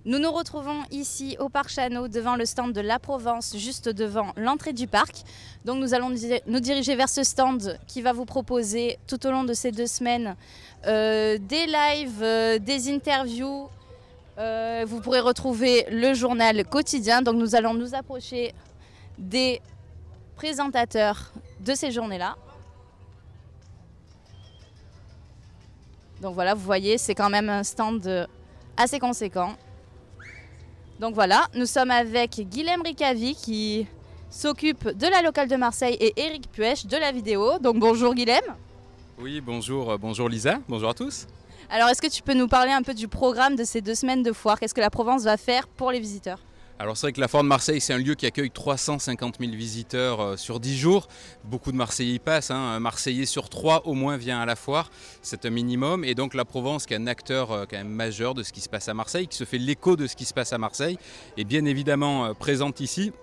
Nous nous retrouvons ici au Parc Chano devant le stand de La Provence, juste devant l'entrée du parc. Donc nous allons nous diriger vers ce stand qui va vous proposer tout au long de ces 2 semaines des lives, des interviews. Vous pourrez retrouver le journal quotidien. Donc nous allons nous approcher des présentateurs de ces journées-là. Donc voilà, vous voyez, c'est quand même un stand assez conséquent. Donc voilà, nous sommes avec Guilhem Ricavi qui s'occupe de la locale de Marseille et Eric Puech de la vidéo. Donc bonjour Guilhem. Oui, bonjour, bonjour Lisa, bonjour à tous. Alors est-ce que tu peux nous parler un peu du programme de ces 2 semaines de foire? Qu'est-ce que la Provence va faire pour les visiteurs? Alors c'est vrai que la foire de Marseille, c'est un lieu qui accueille 350 000 visiteurs sur 10 jours. Beaucoup de Marseillais y passent, Un Marseillais sur 3 au moins vient à la foire, c'est un minimum. Et donc la Provence, qui est un acteur quand même majeur de ce qui se passe à Marseille, qui se fait l'écho de ce qui se passe à Marseille, est bien évidemment présente ici.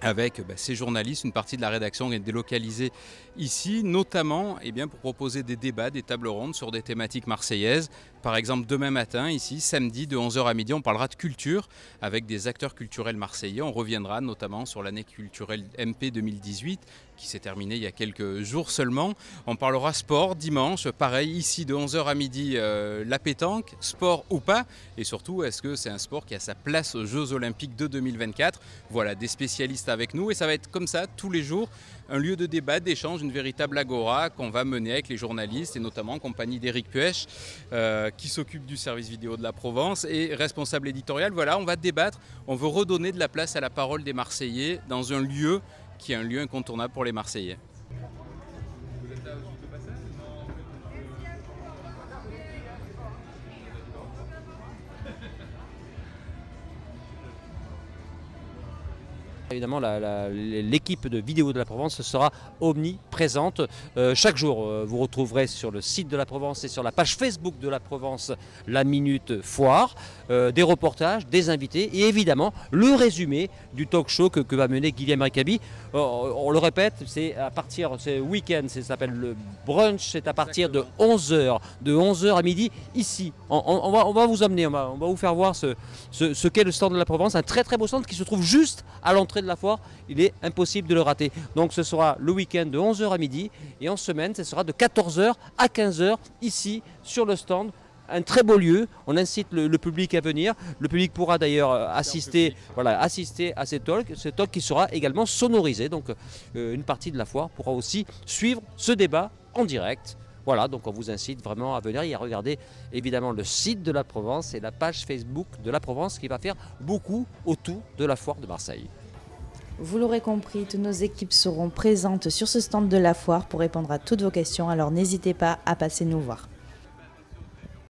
Avec ces journalistes, une partie de la rédaction est délocalisée ici, notamment pour proposer des débats, des tables rondes sur des thématiques marseillaises. Par exemple, demain matin, ici, samedi, de 11h à midi, on parlera de culture avec des acteurs culturels marseillais. On reviendra notamment sur l'année culturelle MP 2018, qui s'est terminée il y a quelques jours seulement. On parlera sport dimanche, pareil, ici, de 11h à midi, la pétanque, sport ou pas. Et surtout, est-ce que c'est un sport qui a sa place aux Jeux Olympiques de 2024 ? Voilà, des spécialistes avec nous et ça va être comme ça tous les jours, un lieu de débat, d'échange, une véritable agora qu'on va mener avec les journalistes et notamment en compagnie d'Eric Puech qui s'occupe du service vidéo de la Provence et responsable éditorial. Voilà, on va débattre, on veut redonner de la place à la parole des Marseillais dans un lieu qui est un lieu incontournable pour les Marseillais. Vous êtes là juste de passage ? Évidemment, l'équipe de vidéo de la Provence sera omniprésente. Chaque jour, vous retrouverez sur le site de la Provence et sur la page Facebook de la Provence la Minute Foire, des reportages, des invités et évidemment le résumé du talk show que va mener Guilhem Ricavi. On le répète, c'est à partir, c'est week-end, ça s'appelle le brunch, c'est à partir de 11h, à midi, ici. On va vous emmener, on va vous faire voir ce qu'est le stand de la Provence, un très très beau stand qui se trouve juste à l'entrée de la foire, il est impossible de le rater. Donc ce sera le week-end de 11h à midi et en semaine ce sera de 14h à 15h ici sur le stand. Un très beau lieu, on incite le public à venir. Le public pourra d'ailleurs assister à ces talks qui sera également sonorisé. Donc une partie de la foire pourra aussi suivre ce débat en direct. Voilà, donc on vous incite vraiment à venir et à regarder évidemment le site de la Provence et la page Facebook de la Provence qui va faire beaucoup autour de la foire de Marseille. Vous l'aurez compris, toutes nos équipes seront présentes sur ce stand de la foire pour répondre à toutes vos questions, alors n'hésitez pas à passer nous voir.